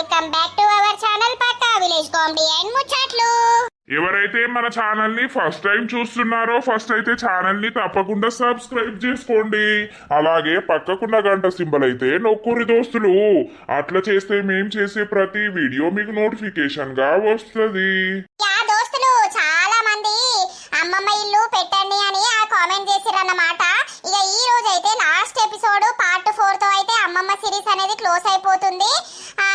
Welcome back to our channel పక్కా village comedy and ముచ్చట్లు. ఎవరైతే మన ఛానల్ ని ఫస్ట్ టైం చూస్తున్నారో ఫస్ట్ అయితే ఛానల్ ని తప్పకుండా సబ్స్క్రైబ్ చేసుకోండి. అలాగే పక్కకున్న గంట సింబల్ అయితే నొక్కురి దోస్తులు. అట్లా చేస్తే మేం చేసే ప్రతి వీడియో మీకు నోటిఫికేషన్ గా వస్తుంది. దోస్తులు చాలా మంది అమ్మమ్మ ఇల్లు పెట్టండి అని ఆ కామెంట్ చేసిరన్నమాట. ఇక ఈ రోజు అయితే లాస్ట్ ఎపిసోడ్ పార్ట్ 4 తో అయితే అమ్మమ్మ సిరీస్ అనేది క్లోజ్ అయిపోతుంది.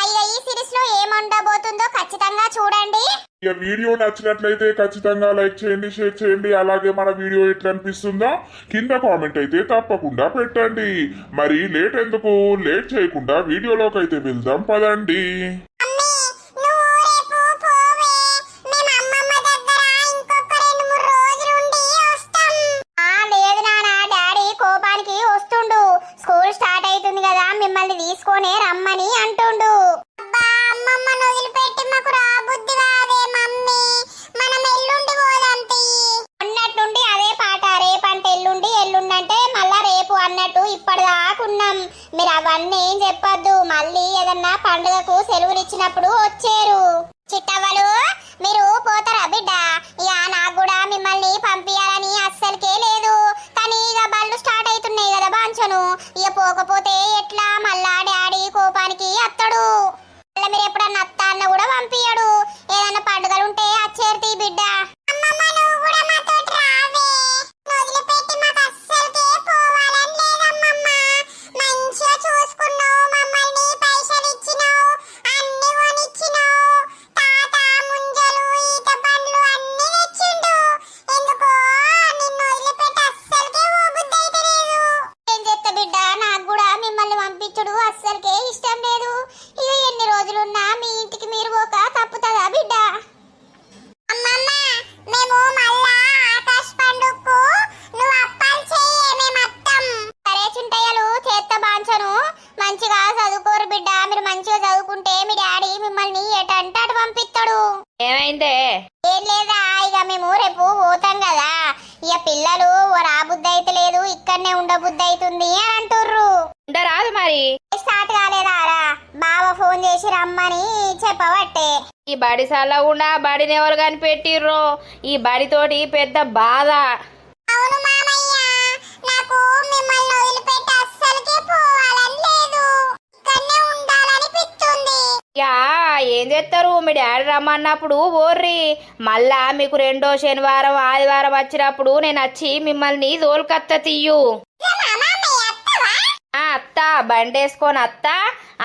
ఇక ఈ సిరీస్ లో ఏముండబోతుందో ఖచ్చితంగా చూడండి. ఇక వీడియో నచ్చినట్లయితే ఖచ్చితంగా లైక్ చేయండి, షేర్ చేయండి. అలాగే మన వీడియో ఎట్లా అనిపిస్తుందో కింద కామెంట్ అయితే తప్పకుండా పెట్టండి. మరి లేట్ చేయకుండా వీడియోలోకి అయితే వెళ్దాం పదండి. మిమ్మల్ని తీసుకొని రమ్మని అంటుండు. అమ్మమ్మ వదిలిపెట్టి మాకు రాబుద్ది కాదే మమ్మీ, మనం ఎల్లుండి పోదంతి అన్నట్టుండి అదే పాట. రేపంటే ఎల్లుండి, ఎల్లుండంటే మళ్ళా రేపు అన్నట్టు ఇప్పటిదాకున్నాం. మీరు అవన్నీ ఏం చెప్పొద్దు. మళ్ళీ ఏదన్నా పండుగకు సెలవులు ఇచ్చినప్పుడు వచ్చారు. చిట్టవ్వలు మీరు పోతారా బిడ్డ? ఇక నాకు కూడా మిమ్మల్ని పంపించాలని అస్సలకే లేదు. కానీ ఇక బళ్ళు స్టార్ట్ అవుతున్నాయి కదా బాంచను. ఇక పోకపోతే ఎట్లా? మళ్ళా డాడీ కోపానికి అత్తడు. మళ్ళీ మీరు ఎప్పుడన్నా అత్త అన్న కూడా పంపించడు. ఏదన్నా పండుగలు ఉంటే అచ్చేరుతీ బిడ్డ. అస్సలకే ఇష్టం లేదు. ఇక ఎన్ని రోజులున్నా మీ ఇంటికి మీరు పోక తప్పుతుందా బిడ్డ? అమ్మమ్మ మేము మళ్ళా ఆకాశ పండుగకు నువ్వు అప్పాలు చెయ్యే మేము అత్తం. సరే చింటయ్యలు చేత్త బాంచను. మంచిగా చదువుకోరు బిడ్డ. మీరు మంచిగా చదువుకుంటే మీ డాడీ మిమ్మల్ని ఎటంటే అటు పంపిస్తాడు. ఏమైందే? ఏం లేదా, ఇక మేము రేపు పోతాం కదా. ఇక పిల్లలు రాబుద్ది అయితే లేదు, ఇక్కడనే ఉండబుద్ది అవుతుంది అని అంటుర్రు. ఉండరాదు మరి. స్టార్ట్ కాలేదారా? బావ ఫోన్ చేసి రమ్మని చెప్పబట్టే. ఈ బడి సల్లగుండా బడిని ఎవరు కనిపెట్టిర్రో. ఈ బడితోటి పెద్ద బాధ. అవును మామయ్య, నాకు మిమ్మల్ని వదిలిపెట్టి అస్సలకే పోవాలని లేదు, ఇక్కడనే ఉండాలనిపిస్తుంది. యా ఏం చేస్తారు? మీ డాడీ రమ్మన్నప్పుడు ఓర్రి. మళ్ళా మీకు రెండో శనివారం ఆదివారం వచ్చినప్పుడు నేను వచ్చి మిమ్మల్ని దోల్కత్త తీయు. అత్త బండేసుకొని అత్త.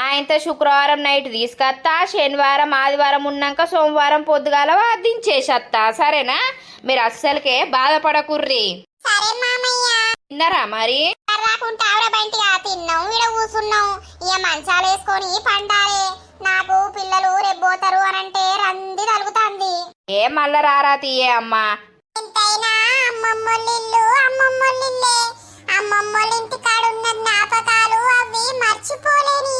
ఆయనతో శుక్రవారం నైట్ తీసుకొత్తా. శనివారం ఆదివారం ఉన్నాక సోమవారం పొద్దుగాల దించేసత్తా. సరేనా? మీరు అస్సలకే బాధపడకుర్రి. తిన్నారా మరి? తిన్నాం, ఇక్కడ కూర్చున్నాం. ఇక మంచాలు వేసుకొని పండాలి. నాకు పిల్లలు రేపోతారు అనంటే రంది తలుగుతాంది. ఏ మళ్ళా రారా తీయే అమ్మా. ఎంతైనా అమ్మమ్మోళ్ళిల్లు అమ్మమ్మోళ్ళిల్లే. అమ్మమ్మోళ్ళ ఇంటి కాడ ఉన్న జ్ఞాపకాలు అవి మర్చిపోలేని.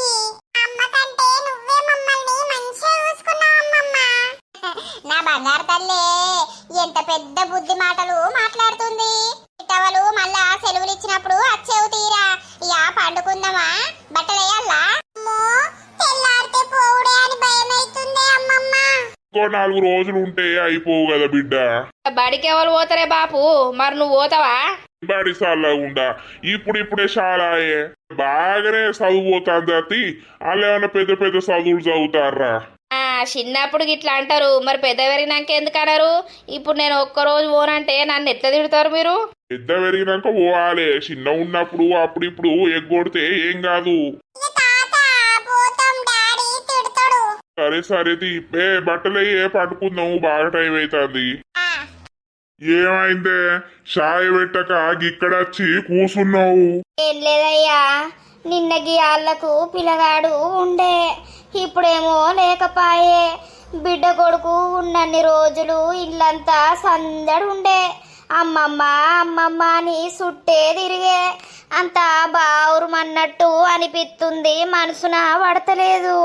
అమ్మ కంటే నువ్వే మమ్మల్ని మంచిగా చూసుకున్నావు అమ్మమ్మ. నా బంగారు తల్లే ఎంత పెద్ద బుద్ధి మాటలు మాట్లాడుతుంది. ఇటవలు మళ్ళా సెలవులు ఇచ్చినప్పుడు వచ్చేవు తీరా. ఇక పండుకుందామా? బట్టలేయాలా? తెల్లారితే పోవుడే అని భయం అవుతుంది అమ్మమ్మ. ఇంకో 4 రోజులు ఉంటే అయిపోవు కదా బిడ్డ. బడికి ఎవరు పోతారే బాపు? మరి నువ్వు పోతావా? బడి సల్లగుండా ఇప్పుడిప్పుడే షాలాయే. బాగానే చదువుపోతాంది అతి. వాళ్ళు ఏమైనా పెద్ద పెద్ద చదువులు చదువుతారా? చిన్నప్పుడు ఇట్లా అంటారు, మరి పెద్ద పెరిగినాక ఎందుకు అన్నారు? ఇప్పుడు నేను ఒక్కరోజు పోనంటే నన్ను ఎట్లా తిడతారు మీరు? పెద్ద పెరిగినాక పోవాలి. చిన్న ఉన్నప్పుడు అప్పుడిప్పుడు ఎగ్గొడితే ఏం కాదు. సరే సరే తీపే బట్టలయ్యే పట్టుకుందాము. బాగా టైం అవుతుంది. ఏమైందే? షాయి పెట్టక ఇక్కడ వచ్చి కూసున్నావు? ఏం లేదయ్యా, నిన్న గియాళ్లకు పిల్లగాడు ఉండే, ఇప్పుడేమో లేకపాయే. బిడ్డ కొడుకు ఉన్నన్ని రోజులు ఇల్లంతా సందడి ఉండే. అమ్మమ్మ అమ్మమ్మ అని సుట్టే తిరిగే. అంతా బావురుమన్నట్టు అనిపిస్తుంది, మనసున పడతలేదు.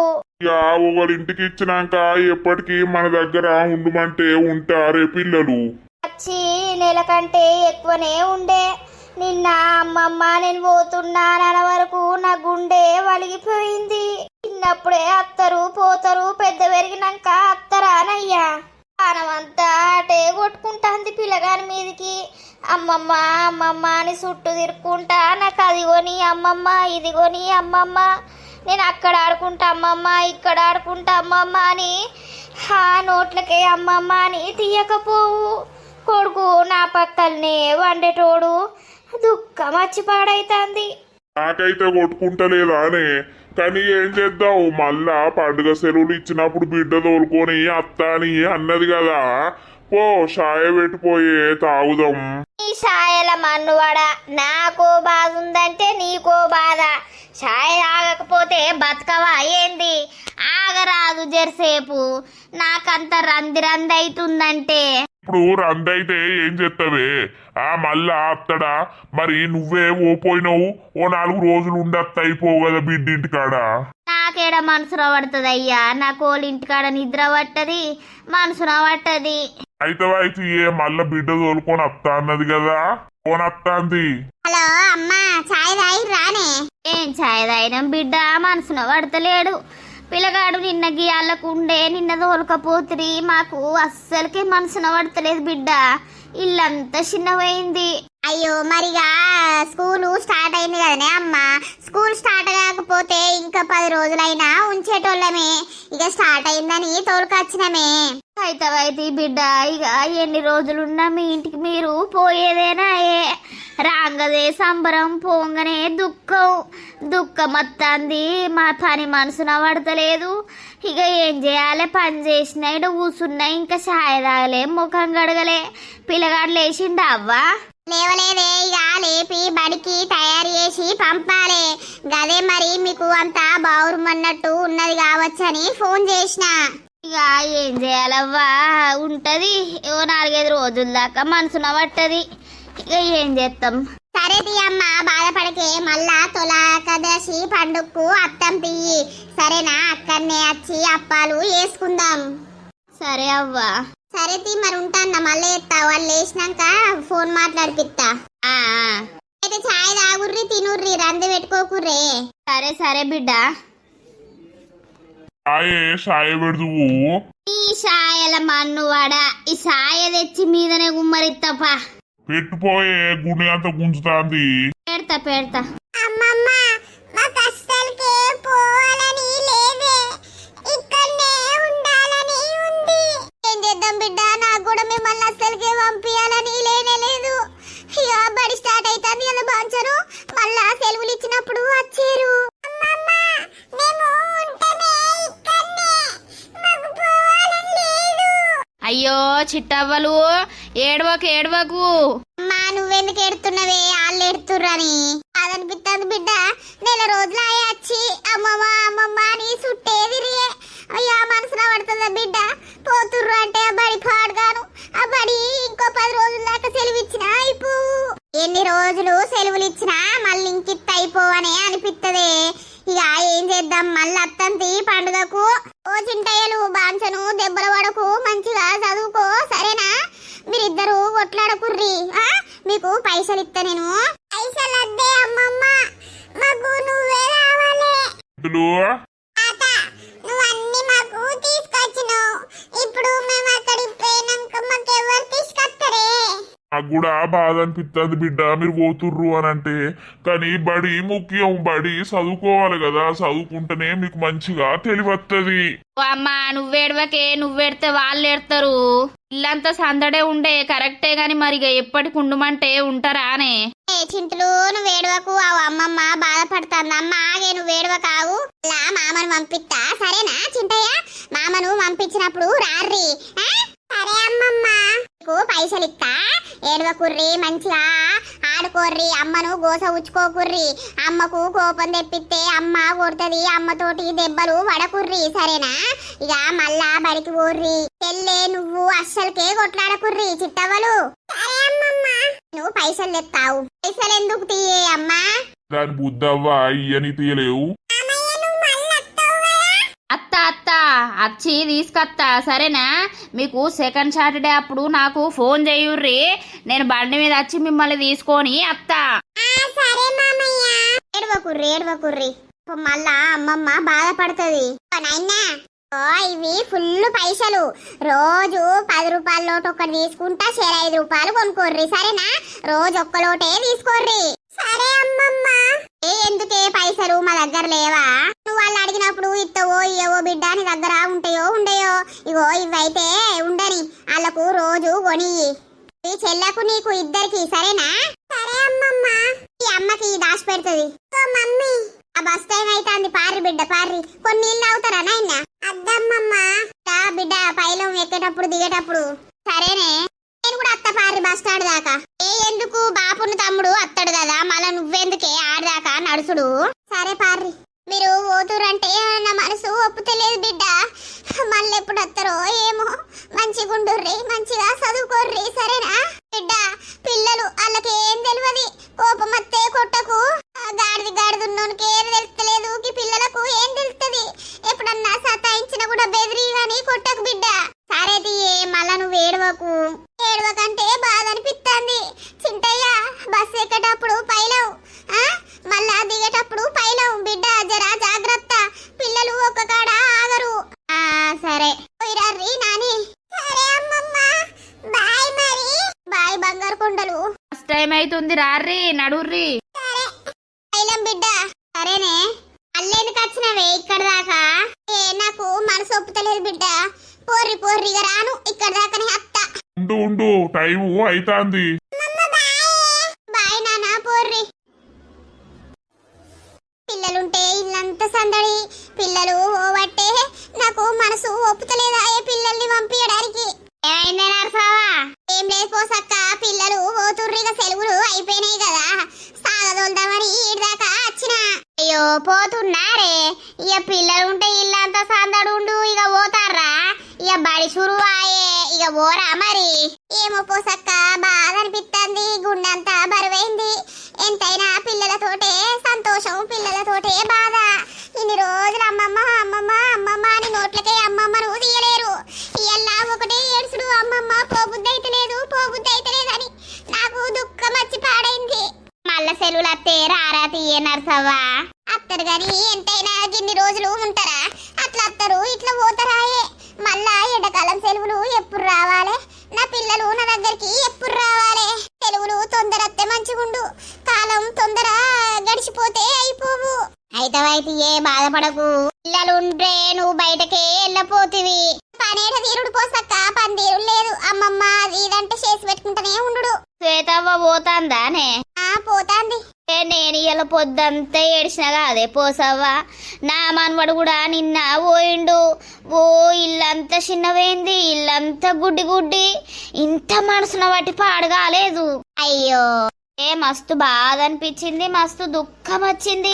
ఒకరింటికి ఇచ్చినాక ఎప్పటికీ మన దగ్గర ఉండమంటే ఉంటారే పిల్లలు. వచ్చి నెల కంటే ఎక్కువనే ఉండే. నిన్న అమ్మమ్మ నేను పోతున్నానన్న వరకు నా గుండె వలిగిపోయింది. చిన్నప్పుడు అప్పుడే అత్తరు పోతారు పెద్ద పెరిగినాక అత్తరానయ్యా పానమంతా అటే కొట్టుకుంటాంది పిల్లగాని మీదికి అమ్మమ్మ అమ్మమ్మ అని చుట్టూ తిరుక్కుంటా నాకు అది కొని అమ్మమ్మ ఇది కొని అమ్మమ్మ నేను అక్కడ ఆడుకుంటా అమ్మమ్మ ఇక్కడ ఆడుకుంటా అమ్మమ్మ అని ఆ నోట్లకే అమ్మమ్మ అని తీయకపోవు కొడుకు నా పక్కనే వండేటోడు దుఃఖం వచ్చి పాడైతాంది నాకైతే కొట్టుకుంటలేదా అనే కానీ ఏం చేద్దాం మళ్ళా పండుగ సెలవులు ఇచ్చినప్పుడు బిడ్డ తోలుకొని అత్త అని అన్నది కదా పో షాయ పెట్టిపోయే తాగుదాం ఈ సాయల మన్నువాడ నాకో బాధ ఉందంటే నీకో బాధ ఛాయ్ తాగకపోతే బతకవా ఏంది ఆగరాదు జరసేపు నాకంత రంది అవుతుందంటే ఇప్పుడు రందైతే ఏం చేస్తావే ఆ మళ్ళా అత్తడా మరి నువ్వే ఓ పోయినావు ఓ 4 రోజులు ఉండత్త అయిపోవు కదా బిడ్డింటికాడ నాకేడ మనసున పడుతుంది అయ్యా నా కోళ్ళింటికాడ నిద్ర పట్టది మనసున పట్టది అయితే ఏ మళ్ళా బిడ్డ తోలుకొని అత్త అన్నది కదా పోనత్త అంది హలో అమ్మా చాయ్ తాగి రానే ఏం ఛాయ్ తాగినాం బిడ్డ మనసున పడతలేడు పిల్లగాడు నిన్న గీయాలకుండే నిన్న తోలకపోతుంది మాకు అస్సలకే మనసున పడతలేదు బిడ్డ ఇల్లంతా చిన్నపోయింది అయ్యో మరిగా స్కూలు స్టార్ట్ అయింది కదనే అమ్మ స్కూల్ స్టార్ట్ కాకపోతే ఇంకా 10 రోజులైనా ఉంచేటోళ్ళమే ఇక స్టార్ట్ అయిందని తోలుకొచ్చినమే అయితే బిడ్డ ఇక ఎన్ని రోజులున్నా మీ ఇంటికి మీరు పోయేదేనా ఏ రాంగదే సంబరం పోంగనే దుఃఖం వస్తుంది మా పని మనసున పడతలేదు ఇక ఏం చేయాలి పని చేసినా ఇక కూర్చున్నా ఇంకా ఛాయ్ తాగలే ముఖం గడగలే పిల్లగాడు లేచిండా అవ్వా లేవలేదే ఇక లేపి బడికి తయారు చేసి పంపాలి గదే మరి మీకు అంతా బావురుమన్నట్టు ఉన్నది కావచ్చని ఫోన్ చేసిన ఇక ఏం చేయాలవ్వా ఉంటది ఓ 4-5 రోజుల దాకా మనసున పట్టది ఇక ఏం చేస్తాం సరే తీయమ్మ బాధపడకే మళ్ళా తొలకదశి పండుగకు అత్తం తీయి సరేనా అక్కడనే వచ్చి అప్పాలు వేసుకుందాం సరే అవ్వా సరే తీ మరి ఉంటాను మళ్ళీ ఎత్తా వాళ్ళు వేసినాక ఫోన్ మాట్లాడిపిస్తా అయితే ఛాయ్ తాగుర్రి తినుర్రి రంది పెట్టుకోకుర్రే సరే బిడ్డ షాయ పెడుతువు ఈ సాయల మన్నువాడ ఈ సాయ తెచ్చి మీదనే గుమ్మరిత్తపా పెట్టుపోయే గుండె అంత గుంజుతాంది పెడతా అమ్మమ్మ మాకు అస్సలకే పోవాలని లేదే ఇక్కడనే ఉండాలని ఉంది ఏం చేద్దాం బిడ్డ నాకు కూడా మిమ్మల్ని అస్సలకే పంపించాలని లేదు ఇక బడి స్టార్ట్ అవుతుంది కదా బాంచరు మళ్ళా సెలవులు ఇచ్చినప్పుడు వచ్చారు అయ్యో చిట్టవ్వలు ఏడవకు అమ్మా నువ్వెందుకు ఎడుతున్నవే వాళ్ళు ఎడుతుర్రని అదనిపిస్తుంది బిడ్డ 1 రోజులు వచ్చి అమ్మమ్మ అని చుట్టే తిరిగే అయ్యా మనసున పడుతుందా బిడ్డ పోతుర్రు అంటే ఆ బడి పాడుగాను ఆ బడి ఇంకో 10 రోజుల దాకా సెలవు ఇచ్చినా అయిపోవు ఎన్ని రోజులు సెలవులు ఇచ్చినా మళ్ళీ ఇంకిత్త అయిపోవనే అనిపిస్తుంది ఇక ఏం చేద్దాం మళ్ళీ అత్తంతి పండుగకు ఓ చింటయ్యలు బాంచను దెబ్బల పడకు మంచిగా చదువుకో సరేనా మీరిద్దరు కొట్లాడకుర్రి మీకు పైసలు ఇస్తా నేను పైసలు అద్దే అమ్మమ్మ మాకు నువ్వే రావాలి తాత నువ్వు అన్ని మాకు తీసుకొచ్చినావు ఇప్పుడు మేము అక్కడికి పోయినాక మాకు ఎవరు తీసుకొస్తారే నాకు కూడా బాధ అనిపిస్తుంది బిడ్డ మీరు పోతుర్రు అని అంటే కానీ బడి ముఖ్యం బడి చదువుకోవాలి కదా చదువుకుంటేనే మీకు మంచిగా తెలివత్తది అమ్మా నువ్వేడవకే నువ్వెడితే వాళ్ళు ఎడతారు ఇల్లంతా సందడే ఉండే కరెక్టే గాని మరి ఎప్పటికి ఉండమంటే ఉంటారానే చింతలు నువ్వు ఏడవకు అమ్మమ్మ బాధపడుతుంది అమ్మ ఆగే నువ్వు ఏడవకావు ఇలా మామను పంపిస్తా సరేనా చింతయ్య మామను పంపించినప్పుడు రార్రి సరే అమ్మమ్మ పైసలు ఇస్తా ఏడవకుర్రి మంచిగా ఆడుకోర్రి అమ్మను గోస ఉచ్చుకోకుర్రి అమ్మకు కోపం తెప్పిస్తే అమ్మ కొడుతుంది అమ్మతోటి దెబ్బలు పడకుర్రి సరేనా ఇక మళ్ళా బడికి పోర్రి చెల్లే నువ్వు అస్సలకే కొట్లాడకుర్రి చిట్టవలు నువ్వు పైసలు తెస్తావు పైసలు ఎందుకు తీయే అమ్మా దాని బుద్ధవ్వా ఇయని తీయలేవు అత్త వచ్చి తీసుకొత్తా సరేనా మీకు సెకండ్ సాటర్డే అప్పుడు నాకు ఫోన్ చేయుర్రి నేను బండి మీద వచ్చి మిమ్మల్ని తీసుకొని అత్తా సరే మామయ్య ఏడవకుర్రి మళ్ళా అమ్మమ్మ బాధపడుతుంది. నాయనా ఇవి ఫుల్ పైసలు, రోజు 10 రూపాయల లోటు ఒకటి తీసుకుంటా, 5 రూపాయలు కొనుక్కోర్రి సరేనా? రోజు ఒక్క లోటే తీసుకోర్రి. సరే అమ్మమ్మ. ఎందుకే పైసలు మా దగ్గర లేవా? నువ్వు వాళ్ళు అడిగినప్పుడు ఇత్తవో ఇయ్యవో బిడ్డ, నీ దగ్గర ఉంటాయో ఉండయో? ఇగో ఇవైతే ఉండని, వాళ్ళకు రోజు కొని ఈ చెల్లకు నీకు ఇద్దరికి సరేనా? సరే అమ్మమ్మ. ఈ అమ్మకి దాచి పెడుతుంది. మమ్మీ ఆ బస్ టైం అవుతుంది, పారి బిడ్డ పారి. కొన్ని నీళ్ళు అవుతారా నాయన? అద్దమ్మమ్మ. బిడ్డ పైలం ఎక్కేటప్పుడు దిగేటప్పుడు సరేనే? నేను కూడా అత్త పారి బస్ స్టాండ్ దాకా. ఎందుకు బాపుని తమ్ముడు అత్తడు కదా, మళ్ళా నువ్వెందుకే ఆడదాకా నడుచుడు. సరే పారి. మీరు పోతురంటే నా మనసు ఒప్పుతలేదు బిడ్డ. మళ్ళీ ఎప్పుడు వస్తారో ఏమో. మంచిగుండుర్రి, మంచిగా చదువుకోర్రి సరేనా బిడ్డ? పిల్లలు వాళ్ళకి ఏం తెలియదు, కోపం వస్తే కొట్టకు. గాడిదున్నోనికి ఏం తెలుస్తలేదు, పిల్లలకు ఏం తెలుస్తుంది? ఎప్పుడన్నా సతాయించినా కూడా బెదిరి గాని కొట్టకు బిడ్డ. సరే తీయే, మళ్ళా నువ్వు ఏడవకు. ఏడవకంటే బాధ అనిపిస్తుంది. చింటయ్య బస్సు ఎక్కేటప్పుడు పైలవు, మళ్ళా దిగేటప్పుడు పైలవు బిడ్డ. జరా జాగ్రత్త, పిల్లలు ఒక్క కాడ ఆగరు. సరే పోయిరారి నాని. సరే అమ్మమ్మ, బాయ్ మరి. బాయ్ బంగారు కొండలు. ఫస్ట్ టైం అవుతుంది, రార్రి నడుర్రి. సరే పైలం బిడ్డ. సరేనే, అల్లేందుకు వచ్చినవే ఇక్కడ దాకా? నాకు మనసు ఒప్పుతలేదు బిడ్డ. పోర్రిగా రాను, ఇక్కడ దాకానే అత్త. ఉండు టైము అయితాంది. బాయ్ నానా, పోర్రి. పిల్లలుంటే ఇల్లంతా సందడి. పిల్లలు ఓవట్టే నాకు మనసు ఒప్పుతలేదా పిల్లల్ని పంపించడానికి. ఏమైందే నరసావా? ఏం లేదు పోసక్క, పిల్లలు పోతుర్రిగా, సెలవులు అయిపోయినాయి కదా, సాగదోల్దామని ఈడదాకా వచ్చిన. అయ్యో పోతున్నారే, ఇక పిల్లలుంటే ఇల్లంతా సందడుండు, ఇక పోతారా? ఇక బడి షురువాయే, ఇక పోరా మరి. ఏమో పోసక్క, బాధ అనిపిస్తుంది, గుండెంతా బరువైంది. ఎంతైనా పిల్లలతోటే సంతోషం, పిల్లలతోటే బాధ. ఇన్ని రోజులు అమ్మమ్మ అమ్మమ్మ అమ్మమ్మ అని నోట్లకే అమ్మమ్మను తీయలేరు. ఇయ్యల్లా ఒకటే ఏడుసుడు, అమ్మమ్మ పోబుద్ది అయితలేదు అని. నాకు దుఃఖం వచ్చి పాడైంది. మళ్ళా సెలవులు అత్తే రారా తీయే నర్సవ్వా? అత్తరు గాని ఎంతైనా గిన్ని రోజులు ఉంటారా? అట్లా అత్తరు ఇట్లా పోతారాయే. మళ్ళా ఎండాకాలం సెలవులు ఎప్పుడు రావాలి? నా పిల్లలు నా దగ్గరికి ఎప్పుడు రావాలి? సెలవులు తొందర అత్తే మంచిగుండు, కాలం తొందర గడిచిపోతే అయిపోవు. అయితే ఏ బాధపడకు, పిల్లలు ఉంటే నువ్వు బయటకే వెళ్ళపోతివి. పనేట తీరుడు పోసక్క, పని తీరుడు లేదు. అమ్మమ్మ అది ఇదంటే చేసి పెట్టుకుంటూనే ఉండు. శ్వేతవ్వ పోతాందానే? పోతాంది. నేను ఇలా పొద్దంతా ఏడిచినగా అదే పోసవ్వా. నా మనవడు కూడా నిన్న పోయిండు. ఓ ఇల్లంతా చిన్నవేంది, ఇల్లంతా గుడ్డి, ఇంత మనసున బట్టి పాడగాలేదు. అయ్యో మస్తు బాధ అనిపించింది, మస్తు దుఃఖం వచ్చింది.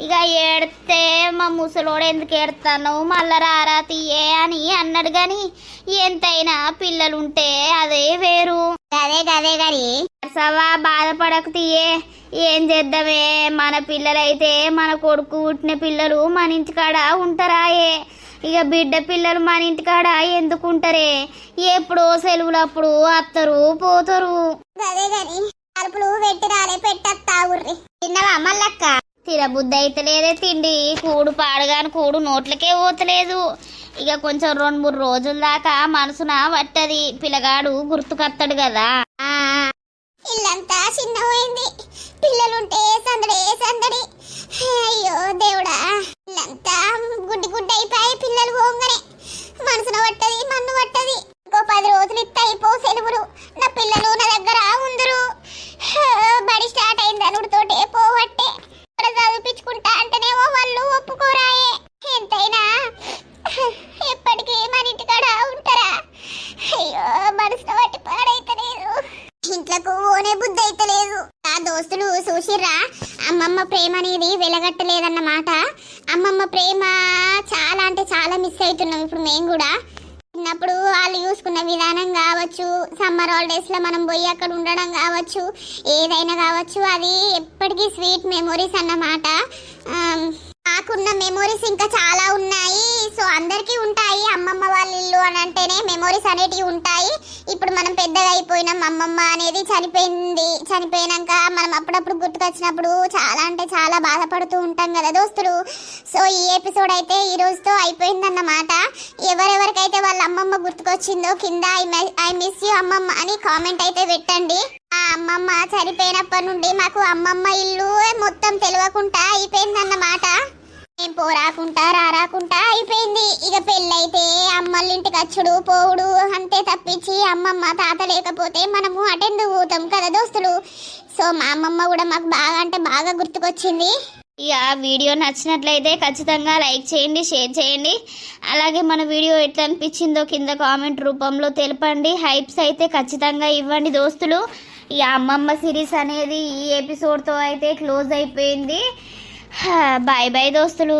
ఇక ఏడితే మా ముసలోడు ఎందుకు ఏడుతాను, మళ్ళా రారా తీయే అని అన్నాడు. గాని ఎంతైనా పిల్లలుంటే అదే వేరు. గదే గాని సవా బాధపడకు తీయే, ఏం చేద్దామే? మన పిల్లలైతే, మన కొడుకు పుట్టిన పిల్లలు మన ఇంటికాడ ఉంటారాయే. ఇక బిడ్డ పిల్లలు మన ఇంటికాడ ఎందుకుంటారే? ఎప్పుడో సెలవులప్పుడు అత్తరు పోతారు. గదే గాని అరుపులు పెట్టి రాలే, పెట్టత్తా ఊర్రి. తిన్నవా మల్లక్క? తినబుద్ధి అయితే లేదే, తిండి కూడు పాడగాని కూడు నోట్లకే పోతలేదు. ఇక కొంచెం 2-3 రోజుల దాకా మనసున పట్టది. పిల్లగాడు గుర్తుకత్తాడు కదా. ఇల్లంతా చిన్నపోయింది, పిల్లలుంటే సందడి. అయ్యో దేవుడా, ఇల్లంతా గుడ్డి అయిపోయి పిల్లలు పోగానే మనసున పట్టది, మన్ను పట్టది. ఇంకో 10 రోజులు ఇస్తే అయిపో సెలవులు. నా పిల్లలు నా దగ్గర ఉందరు. బడి స్టార్ట్ అయింది అనుడితోటే పోవట్టే. చదివించుకుంటా అంటేనేమో వాళ్ళు ఒప్పుకోరాయే. ఎంతైనా ఎప్పటికీ మన ఇంటికాడ ఉంటారా? అయ్యో మనసున పట్టి పాడైతలేదు, ఇంట్లోకి ఓనే బుద్ధి అయితలేదు. ఆ దోస్తులు చూసిర్రా, అమ్మమ్మ ప్రేమ అనేది వెలగట్టలేదన్నమాట. అమ్మమ్మ ప్రేమ చాలా అంటే చాలా మిస్ అవుతున్నాం ఇప్పుడు మేము కూడా. చిన్నప్పుడు వాళ్ళు చూసుకున్న విధానం కావచ్చు, సమ్మర్ హాలిడేస్ లో మనం పోయి అక్కడ ఉండడం కావచ్చు, ఏదైనా కావచ్చు, అది ఎప్పటికీ స్వీట్ మెమొరీస్ అన్నమాట. నాకున్న మెమొరీస్ ఇంకా చాలా ఉన్నాయి. సో అందరికీ ఉంటాయి అమ్మమ్మ వాళ్ళ ఇల్లు అని అంటేనే మెమొరీ. మెమోరీస్ అనేటివి ఉంటాయి. ఇప్పుడు మనం పెద్దగా అయిపోయినాం, అమ్మమ్మ అనేది చనిపోయినాక మనం అప్పుడప్పుడు గుర్తుకొచ్చినప్పుడు చాలా అంటే చాలా బాధపడుతూ ఉంటాం కదా దోస్తులు. సో ఈ ఎపిసోడ్ అయితే ఈ రోజుతో అయిపోయిందన్నమాట. ఎవరెవరికైతే వాళ్ళ అమ్మమ్మ గుర్తుకొచ్చిందో కింద ఐ మిస్ యూ అమ్మమ్మ అని కామెంట్ అయితే పెట్టండి. ఆ అమ్మమ్మ చనిపోయినప్పటి నుండి మాకు అమ్మమ్మ ఇల్లు మొత్తం తెలియకుండా అయిపోయిందన్నమాట. ఏం పోరాకుంటా రారాకుంటా అయిపోయింది. ఇక పెళ్ళైతే అమ్మళ్ళ ఇంటికి వచ్చుడు పోవుడు అంతే తప్పించి అమ్మమ్మ తాత లేకపోతే మనము అటెందుకు పోతాం కదా దోస్తులు. సో మా అమ్మమ్మ కూడా మాకు బాగా అంటే బాగా గుర్తుకొచ్చింది. ఇక వీడియో నచ్చినట్లయితే ఖచ్చితంగా లైక్ చేయండి, షేర్ చేయండి. అలాగే మన వీడియో ఎట్లా అనిపించిందో కింద కామెంట్ రూపంలో తెలపండి. హైప్స్ అయితే ఖచ్చితంగా ఇవ్వండి దోస్తులు. ఈ అమ్మమ్మ సిరీస్ అనేది ఈ ఎపిసోడ్తో అయితే క్లోజ్ అయిపోయింది. బాయ్ బాయ్ దోస్తులు.